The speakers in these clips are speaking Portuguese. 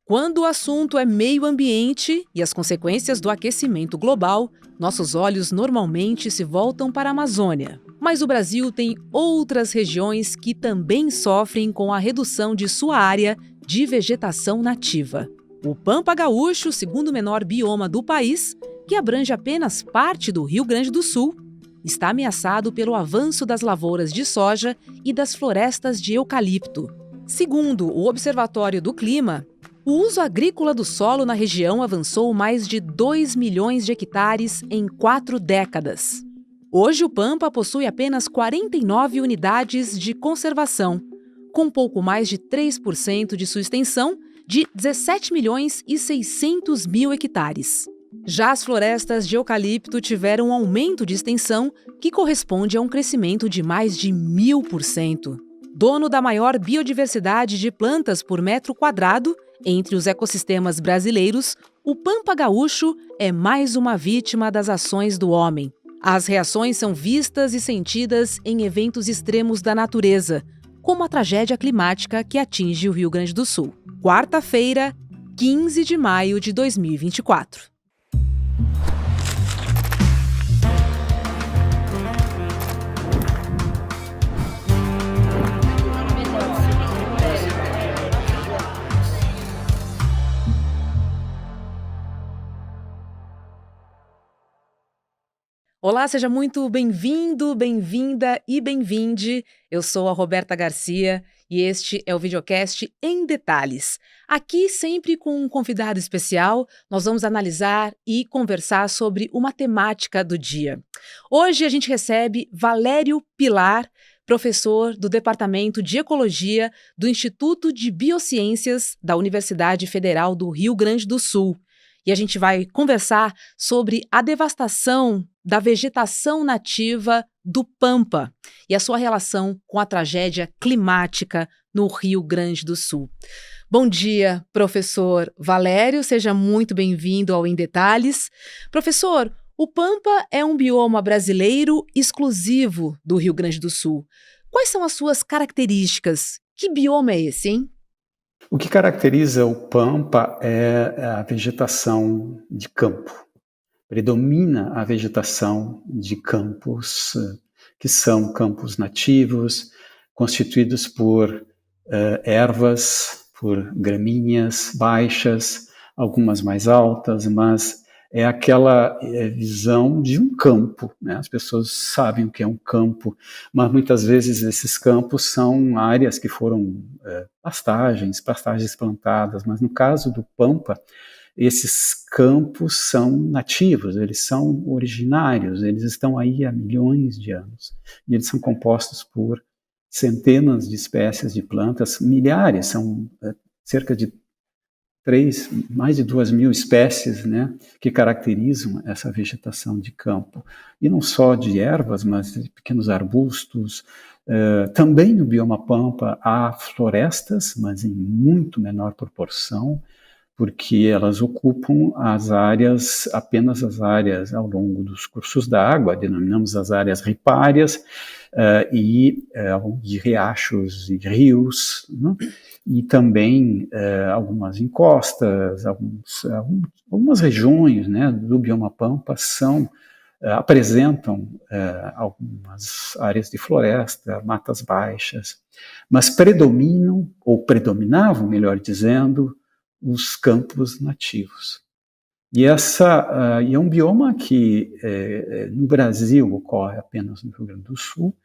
Quando o assunto é meio ambiente e as consequências do aquecimento global, nossos olhos normalmente se voltam para a Amazônia. Mas o Brasil tem outras regiões que também sofrem com a redução de sua área de vegetação nativa. O Pampa Gaúcho, o segundo menor bioma do país, que abrange apenas parte do Rio Grande do Sul, está ameaçado pelo avanço das lavouras de soja e das florestas de eucalipto. Segundo o Observatório do Clima, o uso agrícola do solo na região avançou mais de 2 milhões de hectares em 4 décadas. Hoje, o Pampa possui apenas 49 unidades de conservação, com pouco mais de 3% de sua extensão de 17 milhões e 600 mil hectares. Já as florestas de eucalipto tiveram um aumento de extensão que corresponde a um crescimento de mais de 1000%. Dono da maior biodiversidade de plantas por metro quadrado, entre os ecossistemas brasileiros, o Pampa Gaúcho é mais uma vítima das ações do homem. As reações são vistas e sentidas em eventos extremos da natureza, como a tragédia climática que atinge o Rio Grande do Sul. Quarta-feira, 15 de maio de 2024. Olá, seja muito bem-vindo, bem-vinda e bem-vinde. Eu sou a Roberta Garcia e este é o videocast Em Detalhes. Aqui, sempre com um convidado especial, nós vamos analisar e conversar sobre uma temática do dia. Hoje a gente recebe Valério Pilar, professor do Departamento de Ecologia do Instituto de Biociências da Universidade Federal do Rio Grande do Sul. E a gente vai conversar sobre a devastação da vegetação nativa do Pampa e a sua relação com a tragédia climática no Rio Grande do Sul. Bom dia, professor Valério, seja muito bem-vindo ao Em Detalhes. Professor, o Pampa é um bioma brasileiro exclusivo do Rio Grande do Sul. Quais são as suas características? Que bioma é esse, hein? O que caracteriza o Pampa é a vegetação de campo. Predomina a vegetação de campos, que são campos nativos, constituídos por ervas, por gramíneas baixas, algumas mais altas, mas é aquela visão de um campo, né? As pessoas sabem o que é um campo, mas muitas vezes esses campos são áreas que foram pastagens plantadas, mas no caso do Pampa, esses campos são nativos, eles são originários, eles estão aí há milhões de anos, e eles são compostos por centenas de espécies de plantas, milhares, são cerca de mais de 2.000 espécies, né, que caracterizam essa vegetação de campo. E não só de ervas, mas de pequenos arbustos. Também no bioma Pampa há florestas, mas em muito menor proporção, porque elas ocupam apenas as áreas ao longo dos cursos d'água, denominamos as áreas ripárias, e de riachos e rios, né? E também algumas encostas, algumas regiões, né, do bioma Pampa apresentam algumas áreas de floresta, matas baixas, mas predominavam, melhor dizendo, os campos nativos. E é um bioma que no Brasil ocorre apenas no Rio Grande do Sul,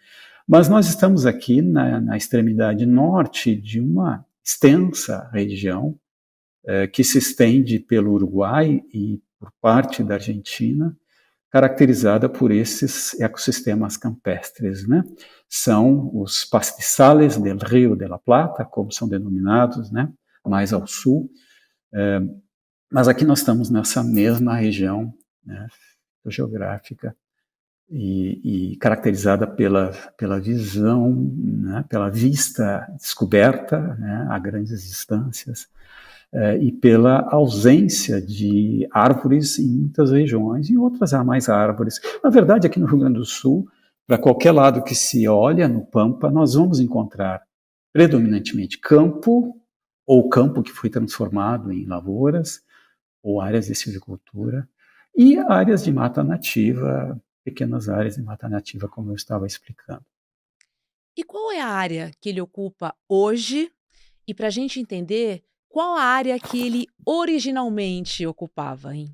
mas nós estamos aqui na extremidade norte de uma extensa região que se estende pelo Uruguai e por parte da Argentina, caracterizada por esses ecossistemas campestres, né? São os pastizales del Rio de la Plata, como são denominados, né? Mais ao sul. Mas aqui nós estamos nessa mesma região, né, geográfica e caracterizada pela visão, né, pela vista descoberta, né, a grandes distâncias, e pela ausência de árvores em muitas regiões, em outras há mais árvores. Na verdade, aqui no Rio Grande do Sul, para qualquer lado que se olha no Pampa, nós vamos encontrar predominantemente campo, ou campo que foi transformado em lavouras, ou áreas de silvicultura, e áreas de mata nativa, pequenas áreas de mata nativa, como eu estava explicando. E qual é a área que ele ocupa hoje? E para a gente entender, qual a área que ele originalmente ocupava, hein?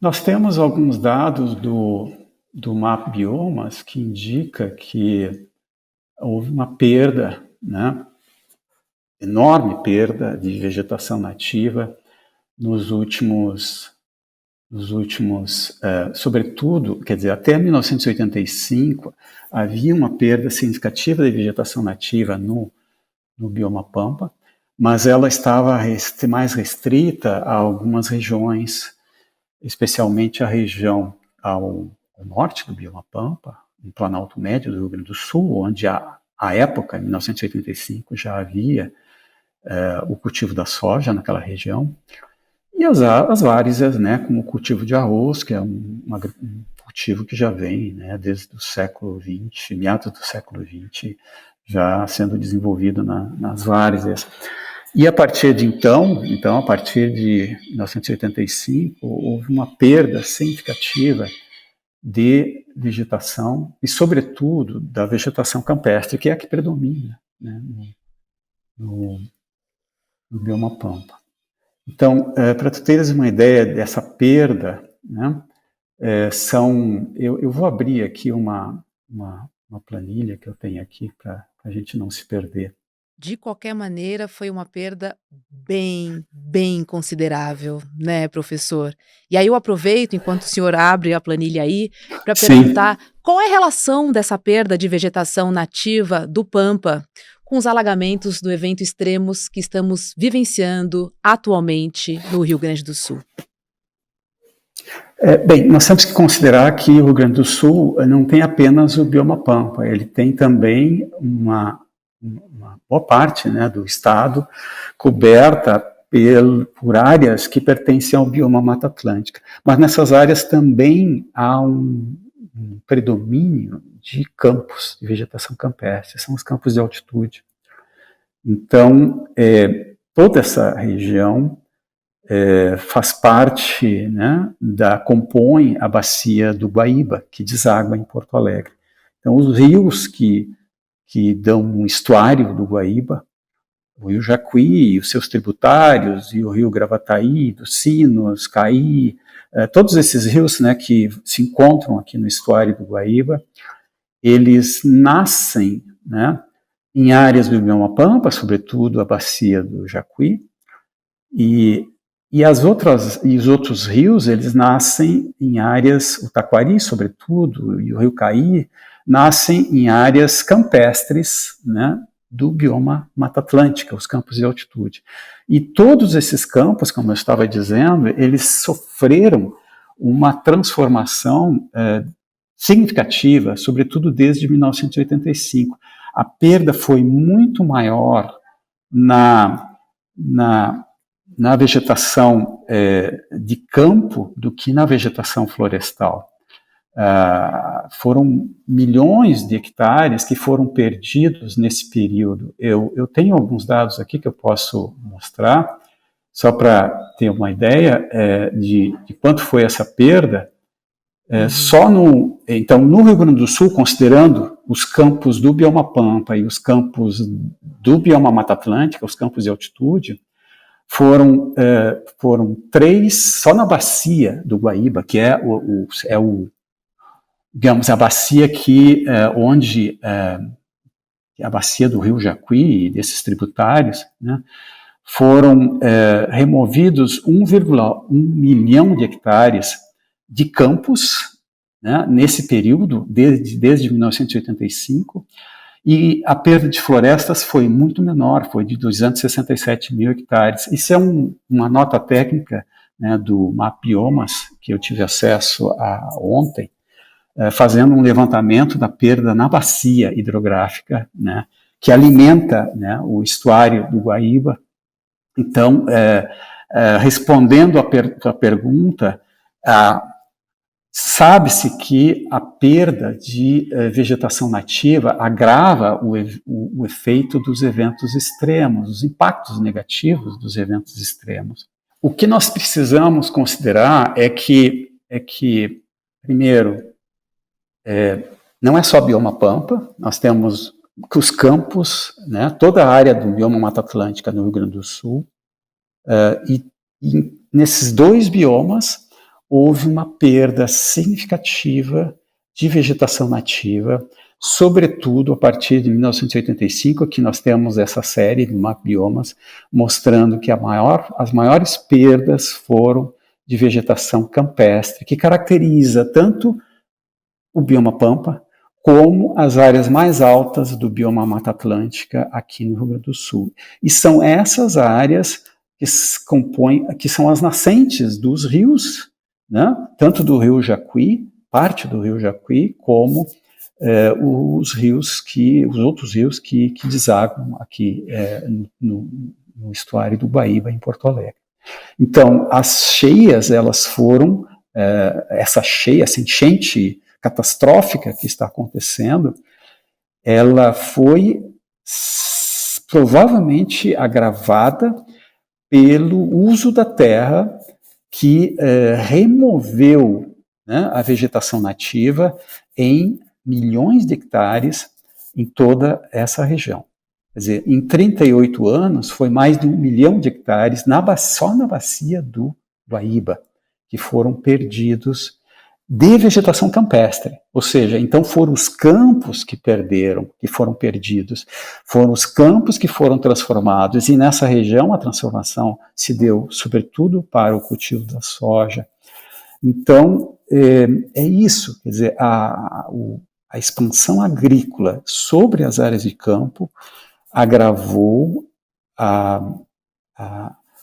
Nós temos alguns dados do MAP Biomas que indica que houve uma perda, né, enorme perda de vegetação nativa nos últimos, sobretudo, quer dizer, até 1985, havia uma perda significativa de vegetação nativa no bioma Pampa, mas ela estava mais restrita a algumas regiões, especialmente a região ao norte do bioma Pampa, no Planalto Médio do Rio Grande do Sul, onde à época, em 1985, já havia o cultivo da soja naquela região, e as várzeas, né, como o cultivo de arroz, que é um cultivo que já vem, né, desde o século XX, meados do século XX, já sendo desenvolvido nas várzeas. E a partir de então, a partir de 1985, houve uma perda significativa de vegetação e, sobretudo, da vegetação campestre, que é a que predomina, né, no bioma Pampa. Então, para tu teres uma ideia dessa perda, né, eu vou abrir aqui uma planilha que eu tenho aqui para a gente não se perder. De qualquer maneira, foi uma perda bem considerável, né, professor? E aí eu aproveito, enquanto o senhor abre a planilha aí, para Sim. perguntar qual é a relação dessa perda de vegetação nativa do Pampa com os alagamentos do evento extremos que estamos vivenciando atualmente no Rio Grande do Sul. Bem, nós temos que considerar que o Rio Grande do Sul não tem apenas o bioma Pampa, ele tem também uma boa parte, né, do estado coberta por áreas que pertencem ao bioma Mata Atlântica. Mas nessas áreas também há um predomínio de campos, de vegetação campestre, são os campos de altitude. Então, toda essa região faz parte, né, compõe a bacia do Guaíba, que deságua em Porto Alegre. Então, os rios que dão um estuário do Guaíba, o Rio Jacuí e os seus tributários, e o Rio Gravataí, dos Sinos, Caí, todos esses rios, né, que se encontram aqui no estuário do Guaíba, eles nascem, né, em áreas do bioma Pampa, sobretudo a bacia do Jacuí, e os outros rios, eles nascem em áreas, o Taquari, sobretudo, e o Rio Caí, nascem em áreas campestres, né, do bioma Mata Atlântica, os campos de altitude. E todos esses campos, como eu estava dizendo, eles sofreram uma transformação significativa, sobretudo desde 1985. A perda foi muito maior na vegetação de campo do que na vegetação florestal. Foram milhões de hectares que foram perdidos nesse período. Eu tenho alguns dados aqui que eu posso mostrar, só para ter uma ideia de quanto foi essa perda. Então, no Rio Grande do Sul, considerando os campos do bioma Pampa e os campos do bioma Mata Atlântica, os campos de altitude, foram 3 só na bacia do Guaíba, que é digamos, a bacia onde a bacia do Rio Jacuí e desses tributários, né, foram removidos 1,1 milhão de hectares de campos, né, nesse período, desde 1985, e a perda de florestas foi muito menor, foi de 267 mil hectares. Isso é uma nota técnica, né, do MAP Biomas, que eu tive acesso ontem, fazendo um levantamento da perda na bacia hidrográfica, né, que alimenta, né, o estuário do Guaíba. Então, respondendo à pergunta, Sabe-se que a perda de vegetação nativa agrava o efeito dos eventos extremos, os impactos negativos dos eventos extremos. O que nós precisamos considerar é que primeiro, não é só bioma pampa, nós temos que os campos, né, toda a área do bioma Mata Atlântica no Rio Grande do Sul, e nesses dois biomas houve uma perda significativa de vegetação nativa, sobretudo a partir de 1985, que nós temos essa série de biomas mostrando que as maiores perdas foram de vegetação campestre, que caracteriza tanto o bioma pampa como as áreas mais altas do bioma Mata Atlântica aqui no Rio Grande do Sul. E são essas áreas que são as nascentes dos rios, né? Tanto do rio Jacuí, parte do rio Jacuí, como os outros rios que desaguam aqui no estuário do Guaíba, em Porto Alegre. Então, as cheias, elas foram, essa enchente catastrófica que está acontecendo, ela foi provavelmente agravada pelo uso da terra que removeu, né, a vegetação nativa em milhões de hectares em toda essa região. Quer dizer, em 38 anos, foi mais de 1 milhão de hectares só na bacia do Guaíba, que foram perdidos de vegetação campestre, ou seja, então foram os campos que foram perdidos, foram os campos que foram transformados, e nessa região a transformação se deu sobretudo para o cultivo da soja. Então, é isso, quer dizer, a expansão agrícola sobre as áreas de campo agravou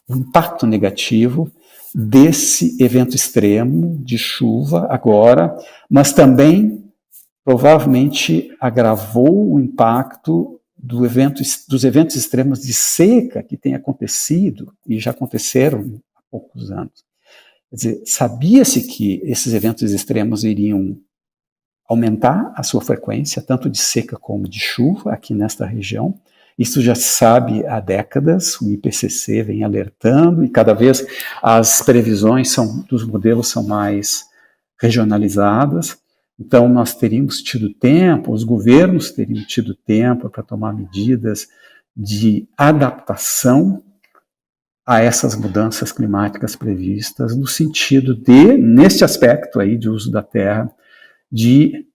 o impacto negativo desse evento extremo de chuva agora, mas também provavelmente agravou o impacto dos eventos extremos de seca que têm acontecido e já aconteceram há poucos anos. Quer dizer, sabia-se que esses eventos extremos iriam aumentar a sua frequência, tanto de seca como de chuva aqui nesta região. Isso já se sabe há décadas, o IPCC vem alertando e cada vez as previsões dos modelos são mais regionalizadas. Então nós teríamos tido tempo, os governos teriam tido tempo para tomar medidas de adaptação a essas mudanças climáticas previstas, no sentido de, neste aspecto aí de uso da terra, de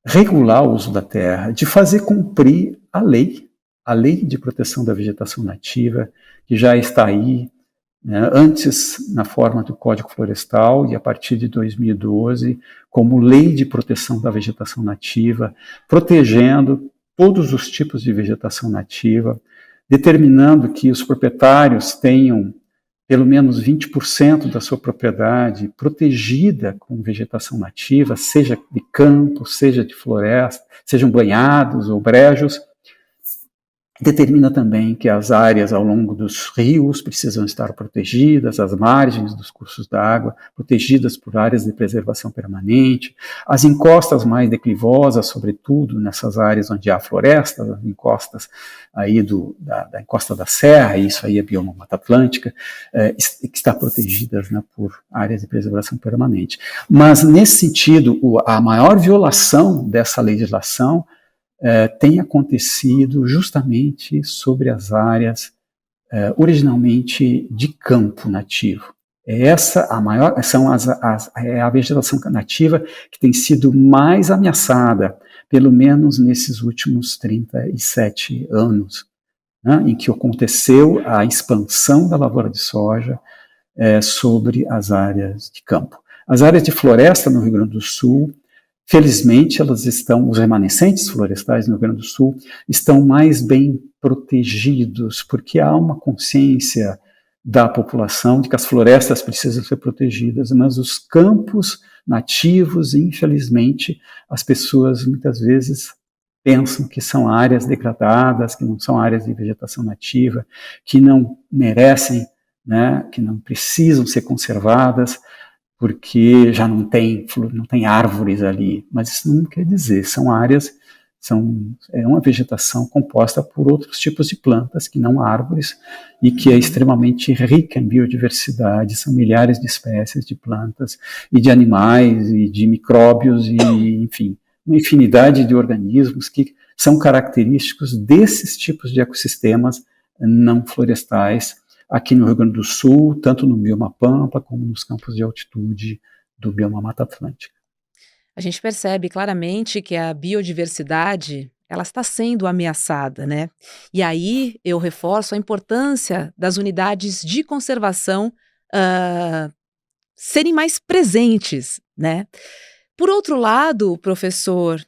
regular o uso da terra, de fazer cumprir a lei de proteção da vegetação nativa, que já está aí, né, antes na forma do Código Florestal e a partir de 2012, como lei de proteção da vegetação nativa, protegendo todos os tipos de vegetação nativa, determinando que os proprietários tenham pelo menos 20% da sua propriedade protegida com vegetação nativa, seja de campo, seja de floresta, sejam banhados ou brejos. Determina também que as áreas ao longo dos rios precisam estar protegidas, as margens dos cursos d'água protegidas por áreas de preservação permanente, as encostas mais declivosas, sobretudo nessas áreas onde há floresta, as encostas aí da encosta da serra, isso aí é bioma Mata Atlântica, que está protegidas, né, por áreas de preservação permanente. Mas, nesse sentido, a maior violação dessa legislação tem acontecido justamente sobre as áreas originalmente de campo nativo. Essa é a vegetação nativa que tem sido mais ameaçada, pelo menos nesses últimos 37 anos, né, em que aconteceu a expansão da lavoura de soja sobre as áreas de campo. As áreas de floresta no Rio Grande do Sul, felizmente, os remanescentes florestais no Rio Grande do Sul estão mais bem protegidos, porque há uma consciência da população de que as florestas precisam ser protegidas, mas os campos nativos, infelizmente, as pessoas muitas vezes pensam que são áreas degradadas, que não são áreas de vegetação nativa, que não merecem, né, que não precisam ser conservadas. porque já não tem árvores ali, mas isso não quer dizer, são áreas, é uma vegetação composta por outros tipos de plantas, que não árvores, e que é extremamente rica em biodiversidade, são milhares de espécies de plantas, e de animais, e de micróbios, e enfim, uma infinidade de organismos que são característicos desses tipos de ecossistemas não florestais, aqui no Rio Grande do Sul, tanto no bioma Pampa, como nos campos de altitude do bioma Mata Atlântica. A gente percebe claramente que a biodiversidade, ela está sendo ameaçada, né? E aí eu reforço a importância das unidades de conservação ah, serem mais presentes, né? Por outro lado, professor,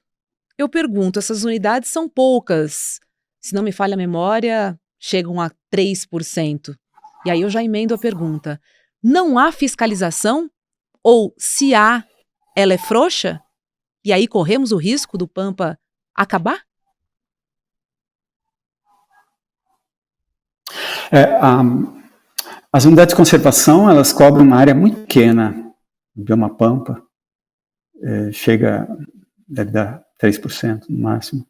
eu pergunto, essas unidades são poucas. Se não me falha a memória, chegam a 3%. E aí eu já emendo a pergunta: não há fiscalização? Ou se há, ela é frouxa? E aí corremos o risco do Pampa acabar? As unidades de conservação, elas cobrem uma área muito pequena do bioma Pampa, deve dar 3% no máximo.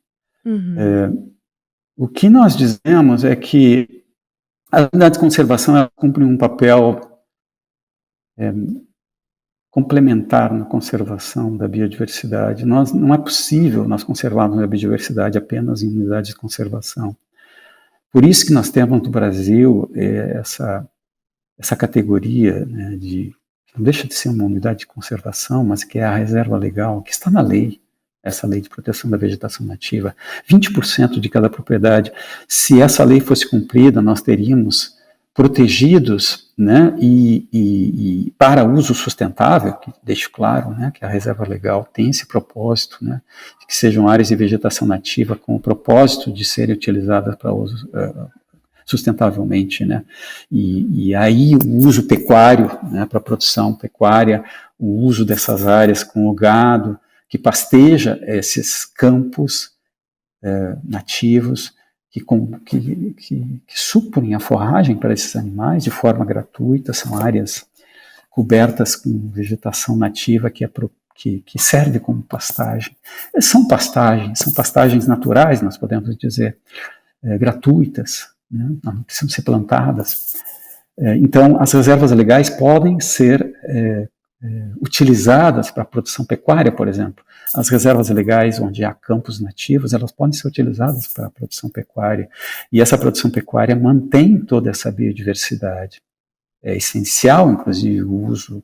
O que nós dizemos é que as unidades de conservação cumprem um papel complementar na conservação da biodiversidade. Não é possível nós conservarmos a biodiversidade apenas em unidades de conservação. Por isso que nós temos no Brasil essa categoria, né, não deixa de ser uma unidade de conservação, mas que é a reserva legal, que está na lei, essa lei de proteção da vegetação nativa, 20% de cada propriedade. Se essa lei fosse cumprida, nós teríamos protegidos, né, e para uso sustentável, que deixo claro, né, que a reserva legal tem esse propósito, né, que sejam áreas de vegetação nativa com o propósito de serem utilizadas para uso sustentavelmente, né, e aí o uso pecuário, né, para produção pecuária, o uso dessas áreas com o gado, que pasteja esses campos nativos, que suprem a forragem para esses animais de forma gratuita, são áreas cobertas com vegetação nativa que serve como pastagem. São pastagens naturais, nós podemos dizer, gratuitas, né? Não precisam ser plantadas. Então, as reservas legais podem ser utilizadas para a produção pecuária, por exemplo. As reservas legais, onde há campos nativos, elas podem ser utilizadas para a produção pecuária. E essa produção pecuária mantém toda essa biodiversidade. É essencial, inclusive, o uso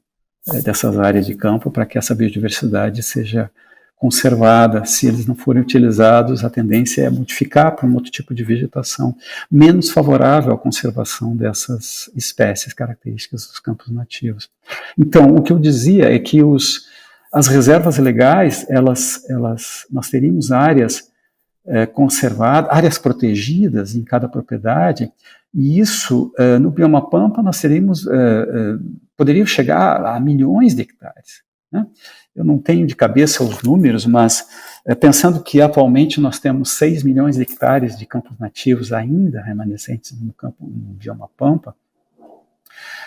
dessas áreas de campo para que essa biodiversidade seja conservada. Se eles não forem utilizados, a tendência é modificar para um outro tipo de vegetação menos favorável à conservação dessas espécies características dos campos nativos. Então, o que eu dizia é que as reservas legais, nós teríamos áreas conservadas, áreas protegidas em cada propriedade, e isso, no bioma Pampa, nós poderia chegar a milhões de hectares, né? Eu não tenho de cabeça os números, mas pensando que atualmente nós temos 6 milhões de hectares de campos nativos ainda remanescentes no bioma Pampa,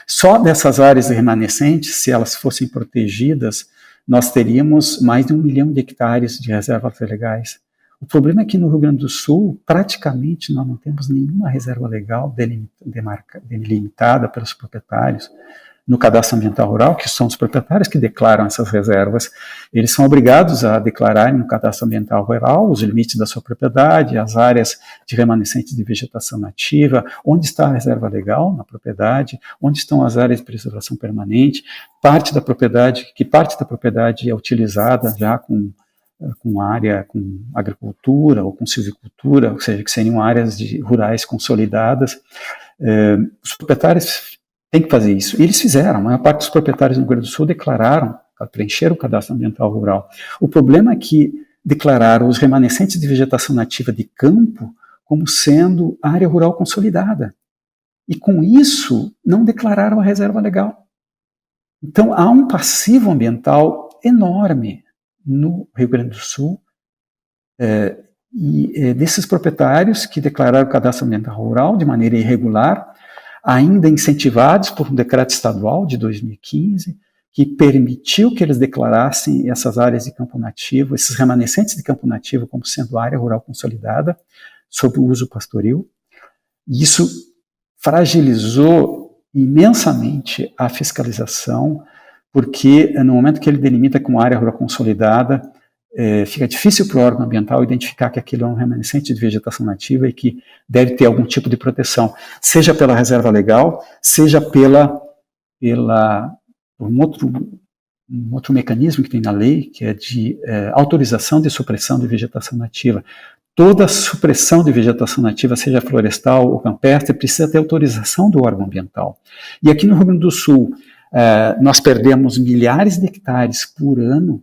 só dessas áreas remanescentes, se elas fossem protegidas, nós teríamos mais de 1 milhão de hectares de reservas legais. O problema é que no Rio Grande do Sul, praticamente nós não temos nenhuma reserva legal delimitada pelos proprietários. No cadastro ambiental rural, que são os proprietários que declaram essas reservas, eles são obrigados a declarar no cadastro ambiental rural os limites da sua propriedade, as áreas de remanescentes de vegetação nativa, onde está a reserva legal na propriedade, onde estão as áreas de preservação permanente, parte da propriedade é utilizada já com área com agricultura ou com silvicultura, ou seja, que seriam áreas rurais consolidadas. Os proprietários tem que fazer isso. E eles fizeram. A maior parte dos proprietários no Rio Grande do Sul declararam, preencheram o cadastro ambiental rural. O problema é que declararam os remanescentes de vegetação nativa de campo como sendo área rural consolidada. E com isso, não declararam a reserva legal. Então, há um passivo ambiental enorme no Rio Grande do Sul, desses proprietários que declararam o cadastro ambiental rural de maneira irregular, ainda incentivados por um decreto estadual de 2015, que permitiu que eles declarassem essas áreas de campo nativo, esses remanescentes de campo nativo, como sendo área rural consolidada, sob o uso pastoril. E isso fragilizou imensamente a fiscalização, porque no momento que ele delimita como área rural consolidada, fica difícil para o órgão ambiental identificar que aquilo é um remanescente de vegetação nativa e que deve ter algum tipo de proteção, seja pela reserva legal, seja um outro mecanismo que tem na lei, que é de autorização de supressão de vegetação nativa. Toda supressão de vegetação nativa, seja florestal ou campestre, precisa ter autorização do órgão ambiental. E aqui no Rio Grande do Sul, nós perdemos milhares de hectares por ano.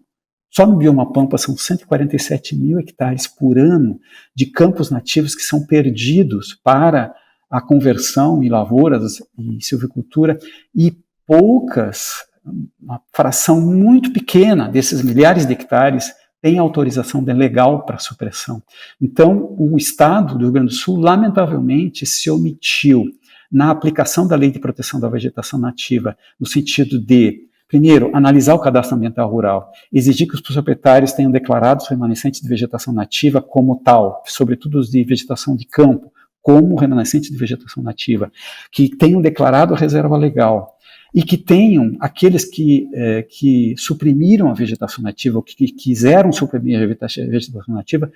Só no bioma Pampa são 147 mil hectares por ano de campos nativos que são perdidos para a conversão em lavouras e silvicultura, e uma fração muito pequena desses milhares de hectares tem autorização legal para supressão. Então, o Estado do Rio Grande do Sul, lamentavelmente, se omitiu na aplicação da Lei de Proteção da Vegetação Nativa, no sentido de, primeiro, analisar o cadastro ambiental rural, exigir que os proprietários tenham declarado os remanescentes de vegetação nativa como tal, sobretudo os de vegetação de campo, como remanescente de vegetação nativa, que tenham declarado a reserva legal, e que tenham aqueles que suprimiram a vegetação nativa, ou que quiseram suprimir a vegetação nativa,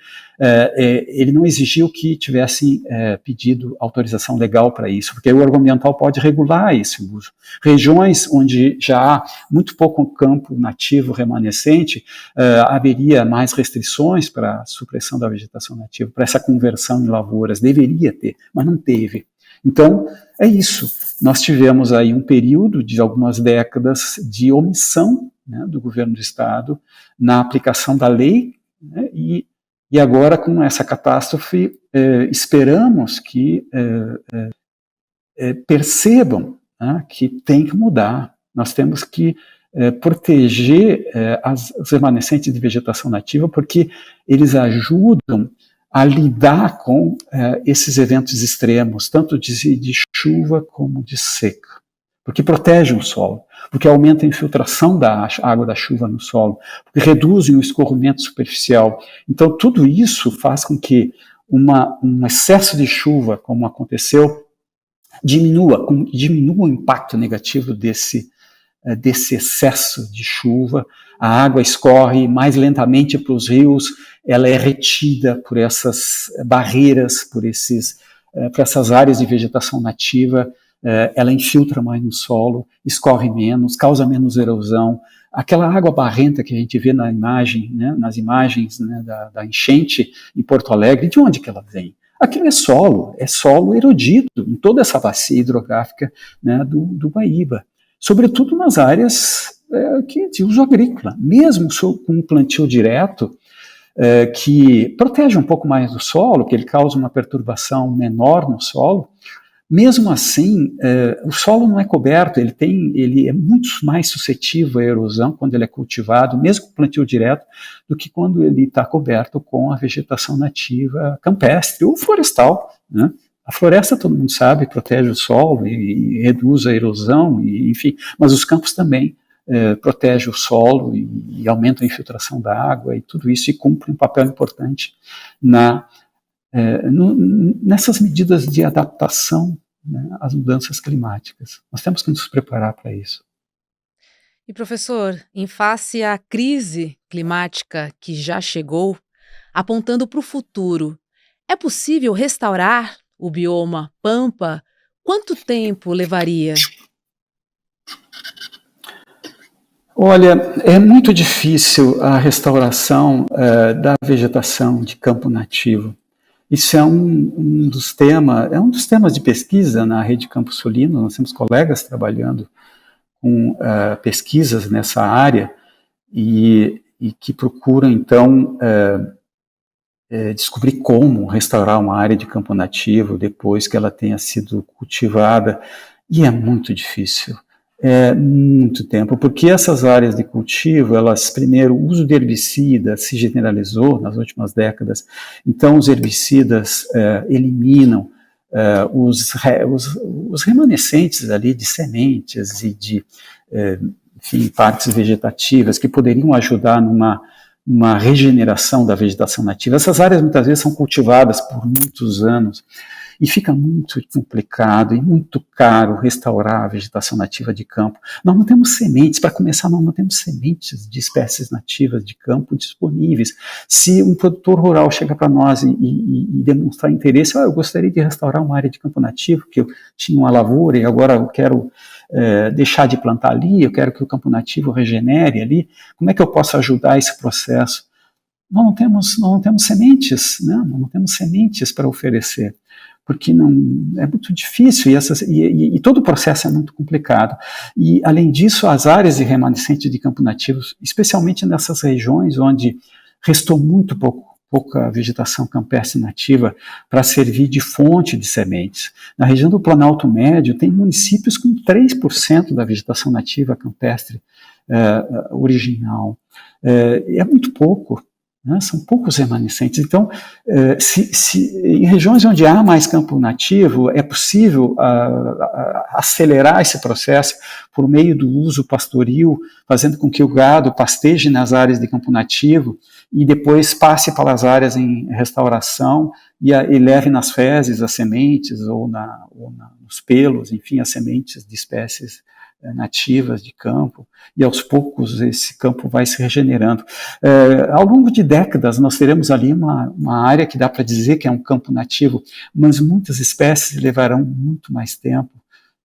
ele não exigiu que tivessem pedido autorização legal para isso, porque o órgão ambiental pode regular esse uso. Regiões onde já há muito pouco campo nativo remanescente, haveria mais restrições para a supressão da vegetação nativa, para essa conversão em lavouras, deveria ter, mas não teve. Então, é isso. Nós tivemos aí um período de algumas décadas de omissão, né, do governo do Estado na aplicação da lei, né, e agora, com essa catástrofe, esperamos que percebam, né, que tem que mudar. Nós temos que proteger os remanescentes de vegetação nativa, porque eles ajudam a lidar com esses eventos extremos, tanto de chuva como de seca, porque protegem o solo, porque aumentam a infiltração da água da chuva no solo, porque reduzem o escorrimento superficial. Então, tudo isso faz com que um excesso de chuva, como aconteceu, diminua o impacto negativo desse excesso de chuva. A água escorre mais lentamente para os rios, ela é retida por essas barreiras, por essas áreas de vegetação nativa, ela infiltra mais no solo, escorre menos, causa menos erosão. Aquela água barrenta que a gente vê na imagem, né, nas imagens, né, da enchente em Porto Alegre, de onde que ela vem? Aquilo é solo erodido em toda essa bacia hidrográfica, né, do Guaíba, sobretudo nas áreas de uso agrícola, mesmo com um plantio direto, que protege um pouco mais do solo, que ele causa uma perturbação menor no solo. Mesmo assim, o solo não é coberto, ele é muito mais suscetível à erosão quando ele é cultivado, mesmo com plantio direto, do que quando ele está coberto com a vegetação nativa campestre ou florestal, né? A floresta, todo mundo sabe, protege o solo e reduz a erosão, enfim, mas os campos também protegem o solo e aumentam a infiltração da água e tudo isso, e cumpre um papel importante nessas medidas de adaptação, né, às mudanças climáticas. Nós temos que nos preparar para isso. E professor, em face à crise climática que já chegou, apontando para o futuro, é possível restaurar o bioma Pampa? Quanto tempo levaria? Olha, é muito difícil a restauração da vegetação de campo nativo. Isso é um dos temas de pesquisa na Rede Campo Solino. Nós temos colegas trabalhando com pesquisas nessa área e que procuram, então, descobrir como restaurar uma área de campo nativo depois que ela tenha sido cultivada, e é muito difícil. Muito tempo, porque essas áreas de cultivo, primeiro, o uso de herbicida se generalizou nas últimas décadas, então os herbicidas eliminam os remanescentes ali de sementes e enfim, partes vegetativas que poderiam ajudar numa regeneração da vegetação nativa. Essas áreas muitas vezes são cultivadas por muitos anos e fica muito complicado e muito caro restaurar a vegetação nativa de campo. Nós não temos sementes, para começar, nós não temos sementes de espécies nativas de campo disponíveis. Se um produtor rural chega para nós e demonstrar interesse, eu gostaria de restaurar uma área de campo nativo, que eu tinha uma lavoura e agora eu quero deixar de plantar ali, eu quero que o campo nativo regenere ali, como é que eu posso ajudar esse processo? Nós não temos sementes, né? Nós não temos sementes para oferecer, porque é muito difícil e todo o processo é muito complicado. E, além disso, as áreas de remanescente de campo nativo, especialmente nessas regiões onde restou muito pouca vegetação campestre nativa para servir de fonte de sementes. Na região do Planalto Médio, tem municípios com 3% da vegetação nativa campestre original. É muito pouco. Né? São poucos remanescentes. Então, em regiões onde há mais campo nativo, é possível acelerar esse processo por meio do uso pastoril, fazendo com que o gado pasteje nas áreas de campo nativo e depois passe pelas áreas em restauração e leve nas fezes as sementes ou nos pelos, enfim, as sementes de espécies nativas de campo, e aos poucos esse campo vai se regenerando. Ao longo de décadas nós teremos ali uma área que dá para dizer que é um campo nativo, mas muitas espécies levarão muito mais tempo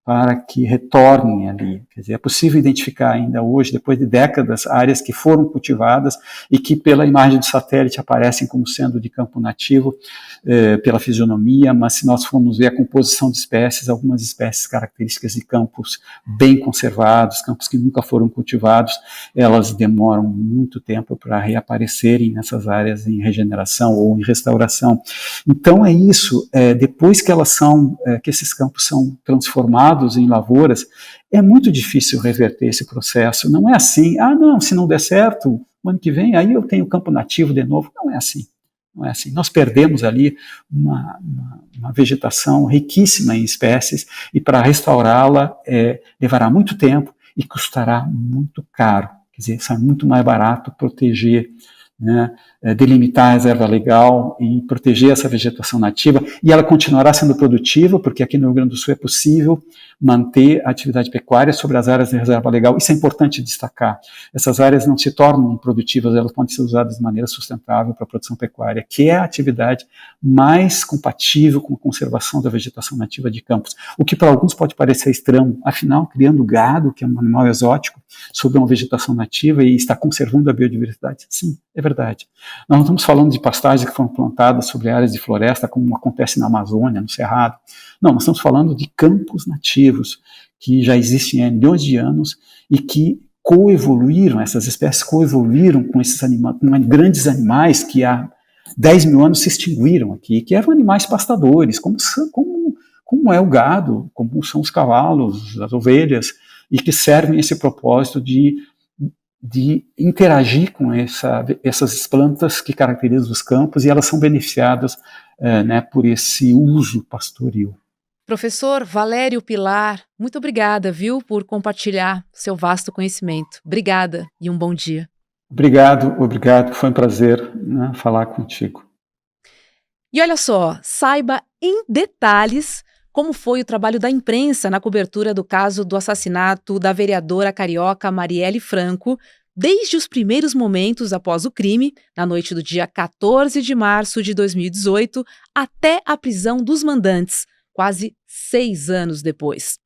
para que retornem ali. Quer dizer, é possível identificar ainda hoje, depois de décadas, áreas que foram cultivadas e que pela imagem do satélite aparecem como sendo de campo nativo, pela fisionomia, mas se nós formos ver a composição de espécies, algumas espécies características de campos bem conservados, campos que nunca foram cultivados, elas demoram muito tempo para reaparecerem nessas áreas em regeneração ou em restauração. Então é isso, depois que que esses campos são transformados em lavouras, é muito difícil reverter esse processo. Não é assim, não, se não der certo, o ano que vem, aí eu tenho campo nativo de novo. Não é assim. Não é assim. Nós perdemos ali uma vegetação riquíssima em espécies e para restaurá-la levará muito tempo e custará muito caro. Quer dizer, sai muito mais barato proteger, né, delimitar a reserva legal e proteger essa vegetação nativa, e ela continuará sendo produtiva, porque aqui no Rio Grande do Sul é possível manter a atividade pecuária sobre as áreas de reserva legal. Isso é importante destacar. Essas áreas não se tornam improdutivas, elas podem ser usadas de maneira sustentável para a produção pecuária, que é a atividade mais compatível com a conservação da vegetação nativa de campos. O que para alguns pode parecer estranho, afinal, criando gado, que é um animal exótico, sobre uma vegetação nativa e está conservando a biodiversidade. Sim, é verdade. Nós não estamos falando de pastagens que foram plantadas sobre áreas de floresta, como acontece na Amazônia, no Cerrado. Não, nós estamos falando de campos nativos, que já existem há milhões de anos e que coevoluíram, essas espécies coevoluíram com esses animais, com grandes animais que há 10 mil anos se extinguiram aqui, que eram animais pastadores, como é o gado, como são os cavalos, as ovelhas, e que servem esse propósito de interagir com essas plantas que caracterizam os campos, e elas são beneficiadas por esse uso pastoril. Professor Valério Pilar, muito obrigada, viu, por compartilhar seu vasto conhecimento. Obrigada e um bom dia. Obrigado, foi um prazer, né, falar contigo. E olha só, saiba em detalhes como foi o trabalho da imprensa na cobertura do caso do assassinato da vereadora carioca Marielle Franco, desde os primeiros momentos após o crime, na noite do dia 14 de março de 2018, até a prisão dos mandantes, quase 6 anos depois.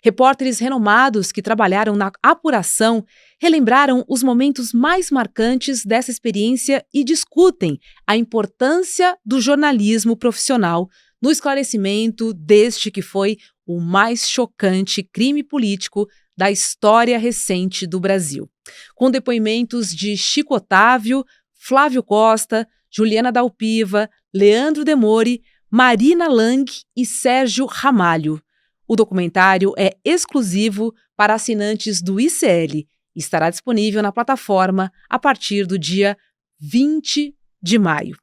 Repórteres renomados que trabalharam na apuração relembraram os momentos mais marcantes dessa experiência e discutem a importância do jornalismo profissional no esclarecimento deste que foi o mais chocante crime político da história recente do Brasil. Com depoimentos de Chico Otávio, Flávio Costa, Juliana Dalpiva, Leandro Demore, Marina Lang e Sérgio Ramalho. O documentário é exclusivo para assinantes do ICL e estará disponível na plataforma a partir do dia 20 de maio.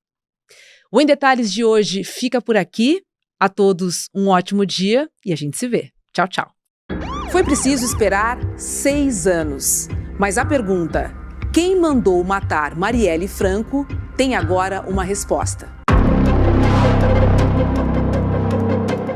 O Em Detalhes de hoje fica por aqui. A todos um ótimo dia e a gente se vê. Tchau, tchau. Foi preciso esperar 6 anos. Mas a pergunta, quem mandou matar Marielle Franco, tem agora uma resposta.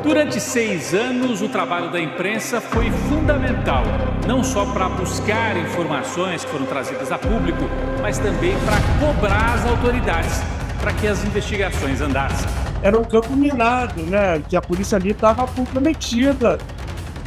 Durante 6 anos, o trabalho da imprensa foi fundamental, não só para buscar informações que foram trazidas a público, mas também para cobrar as autoridades, para que as investigações andassem. Era um campo minado, né? Que a polícia ali estava comprometida.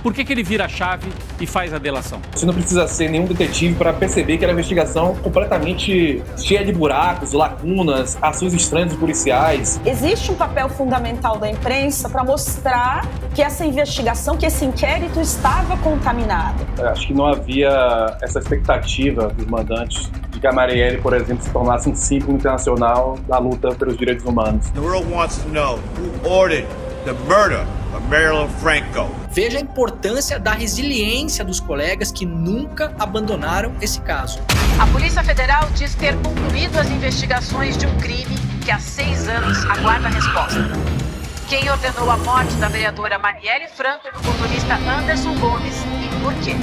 Por que ele vira a chave e faz a delação? Você não precisa ser nenhum detetive para perceber que era uma investigação completamente cheia de buracos, lacunas, ações estranhas dos policiais. Existe um papel fundamental da imprensa para mostrar que essa investigação, que esse inquérito estava contaminado. Acho que não havia essa expectativa dos mandantes de que a Marielle, por exemplo, se tornasse um símbolo internacional na luta pelos direitos humanos. The world wants to know who ordered the murder of Marielle Franco. Veja a importância da resiliência dos colegas que nunca abandonaram esse caso. A Polícia Federal diz ter concluído as investigações de um crime que há 6 anos aguarda a resposta. Quem ordenou a morte da vereadora Marielle Franco e do motorista Anderson Gomes e por quê?